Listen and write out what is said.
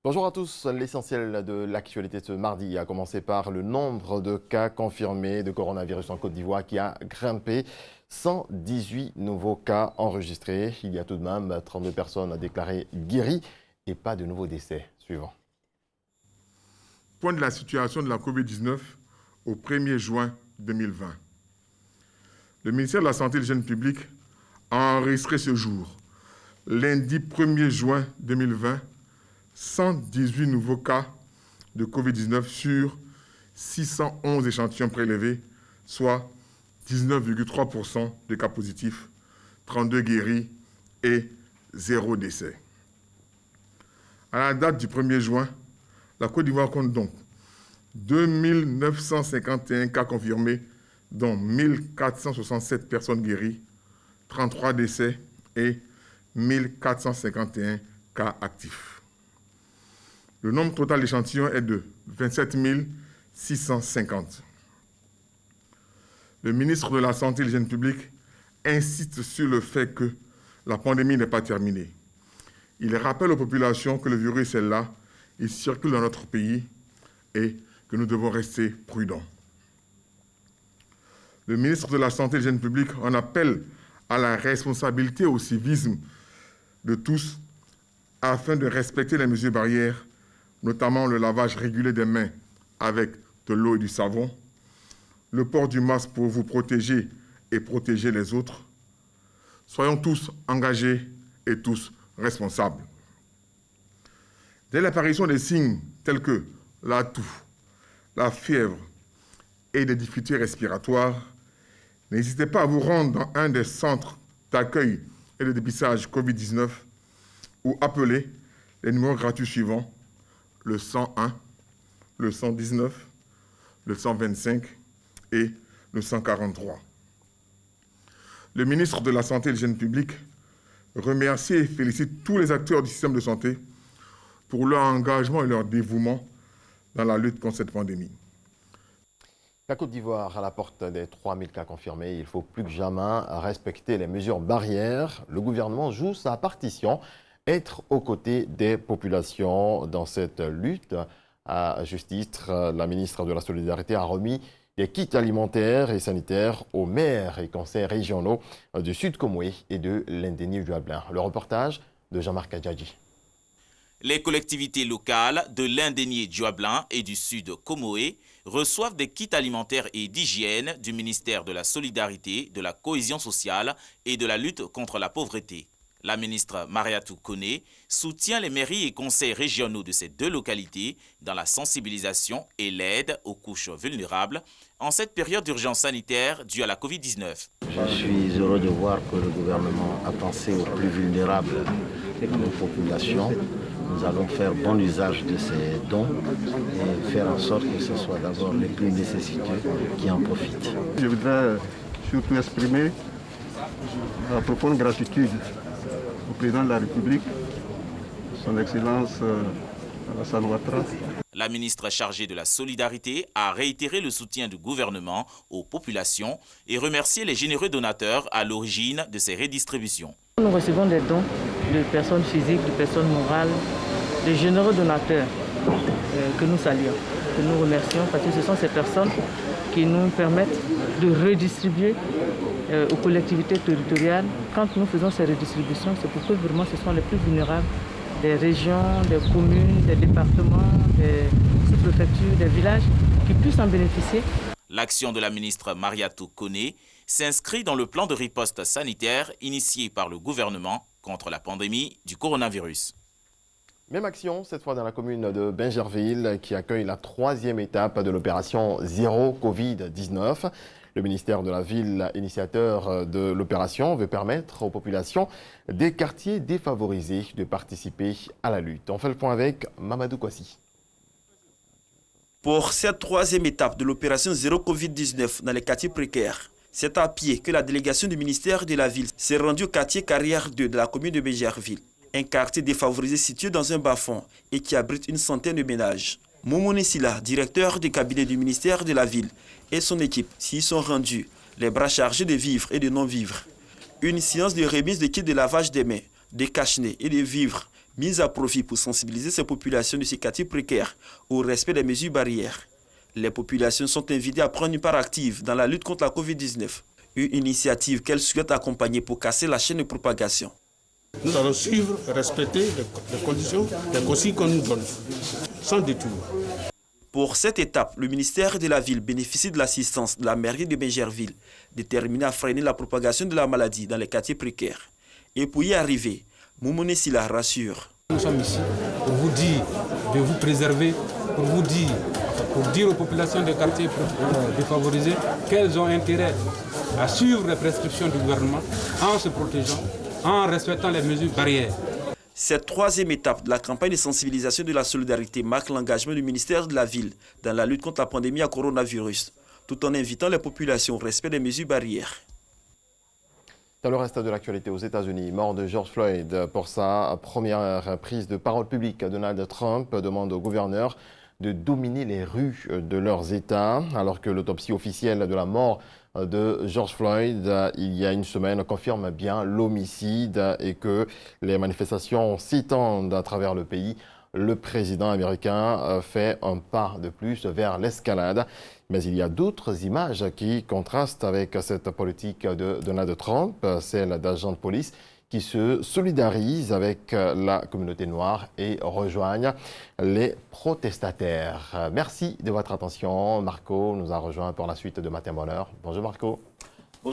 Bonjour à tous. L'essentiel de l'actualité ce mardi a commencé par le nombre de cas confirmés de coronavirus en Côte d'Ivoire qui a grimpé. 118 nouveaux cas enregistrés. Il y a tout de même 32 personnes déclarées guéries et pas de nouveaux décès. Suivant. Point de la situation de la Covid-19 au 1er juin 2020. Le ministère de la Santé et de l'Hygiène publique a enregistré ce jour, lundi 1er juin 2020, 118 nouveaux cas de Covid-19 sur 611 échantillons prélevés, soit 19,3% de cas positifs, 32 guéris et 0 décès. À la date du 1er juin, la Côte d'Ivoire compte donc 2951 cas confirmés, dont 1467 personnes guéries, 33 décès et 1451 cas actifs. Le nombre total d'échantillons est de 27 650. Le ministre de la Santé et de l'Hygiène publique insiste sur le fait que la pandémie n'est pas terminée. Il rappelle aux populations que le virus est là, il circule dans notre pays et que nous devons rester prudents. Le ministre de la Santé et de l'Hygiène publique en appelle à la responsabilité et au civisme de tous afin de respecter les mesures barrières, notamment le lavage régulier des mains avec de l'eau et du savon, le port du masque pour vous protéger et protéger les autres. Soyons tous engagés et tous responsables. Dès l'apparition des signes tels que la toux, la fièvre et des difficultés respiratoires, n'hésitez pas à vous rendre dans un des centres d'accueil et de dépistage Covid-19 ou appeler les numéros gratuits suivants, le 101, le 119, le 125 et le 143. Le ministre de la Santé et de l'Hygiène publique remercie et félicite tous les acteurs du système de santé pour leur engagement et leur dévouement dans la lutte contre cette pandémie. La Côte d'Ivoire à la porte des 3000 cas confirmés. Il faut plus que jamais respecter les mesures barrières. Le gouvernement joue sa partition, être aux côtés des populations dans cette lutte. À juste titre, la ministre de la Solidarité a remis des kits alimentaires et sanitaires aux maires et conseils régionaux du Sud Comoé et de l'Indénié-Duablin. Le reportage de Jean-Marc Adjadji. Les collectivités locales de l'Indénié-Duablin et du Sud Comoé reçoivent des kits alimentaires et d'hygiène du ministère de la Solidarité, de la Cohésion sociale et de la lutte contre la pauvreté. La ministre Mariatou Koné soutient les mairies et conseils régionaux de ces deux localités dans la sensibilisation et l'aide aux couches vulnérables en cette période d'urgence sanitaire due à la Covid-19. Je suis heureux de voir que le gouvernement a pensé aux plus vulnérables de nos populations. Nous allons faire bon usage de ces dons et faire en sorte que ce soit d'abord les plus nécessiteux qui en profitent. Je voudrais surtout exprimer ma profonde gratitude au président de la République, son Excellence Alassane Ouattara. La ministre chargée de la Solidarité a réitéré le soutien du gouvernement aux populations et remercié les généreux donateurs à l'origine de ces redistributions. Nous recevons des dons de personnes physiques, de personnes morales, de généreux donateurs que nous saluons, que nous remercions parce que ce sont ces personnes qui nous permettent de redistribuer aux collectivités territoriales. Quand nous faisons ces redistributions, c'est pour que vraiment ce sont les plus vulnérables des régions, des communes, des départements, des sous-préfectures, des villages qui puissent en bénéficier. L'action de la ministre Mariatou Koné s'inscrit dans le plan de riposte sanitaire initié par le gouvernement contre la pandémie du coronavirus. Même action, cette fois dans la commune de Bingerville, qui accueille la 3e étape de l'opération Zéro Covid-19. Le ministère de la Ville, initiateur de l'opération, veut permettre aux populations des quartiers défavorisés de participer à la lutte. On fait le point avec Mamadou Kwasi. Pour cette 3e étape de l'opération Zéro Covid-19 dans les quartiers précaires, c'est à pied que la délégation du ministère de la Ville s'est rendue au quartier Carrière 2 de la commune de Bingerville. Un quartier défavorisé situé dans un bas-fond et qui abrite une centaine de ménages. Momone Silla, directeur du cabinet du ministère de la Ville, et son équipe s'y sont rendus, les bras chargés de vivres et de non-vivres. Une séance de remise de kits de lavage des mains, de cache-nez et de vivres mis à profit pour sensibiliser ces populations de ces quartiers précaires au respect des mesures barrières. Les populations sont invitées à prendre une part active dans la lutte contre la Covid-19, une initiative qu'elles souhaitent accompagner pour casser la chaîne de propagation. Nous allons suivre et respecter les conditions, les consignes qu'on nous donne, sans détour. Pour cette étape, le ministère de la Ville bénéficie de l'assistance de la mairie de Bingerville, déterminée à freiner la propagation de la maladie dans les quartiers précaires. Et pour y arriver, Moumouni Sila rassure. Nous sommes ici pour vous dire de vous préserver, pour dire aux populations des quartiers défavorisés qu'elles ont intérêt à suivre les prescriptions du gouvernement en se protégeant, en respectant les mesures barrières. Cette troisième étape de la campagne de sensibilisation de la solidarité marque l'engagement du ministère de la Ville dans la lutte contre la pandémie à coronavirus, tout en invitant les populations au respect des mesures barrières. Dans le reste de l'actualité aux États-Unis, mort de George Floyd pour sa première prise de parole publique, Donald Trump demande aux gouverneurs de dominer les rues de leurs États, alors que l'autopsie officielle de la mort de George Floyd il y a une semaine confirme bien l'homicide et que les manifestations s'étendent à travers le pays. Le président américain fait un pas de plus vers l'escalade. Mais il y a d'autres images qui contrastent avec cette politique de Donald Trump, celle d'agents de police qui se solidarisent avec la communauté noire et rejoignent les protestataires. Merci de votre attention. Marco nous a rejoint pour la suite de Matin Bonheur. Bonjour Marco.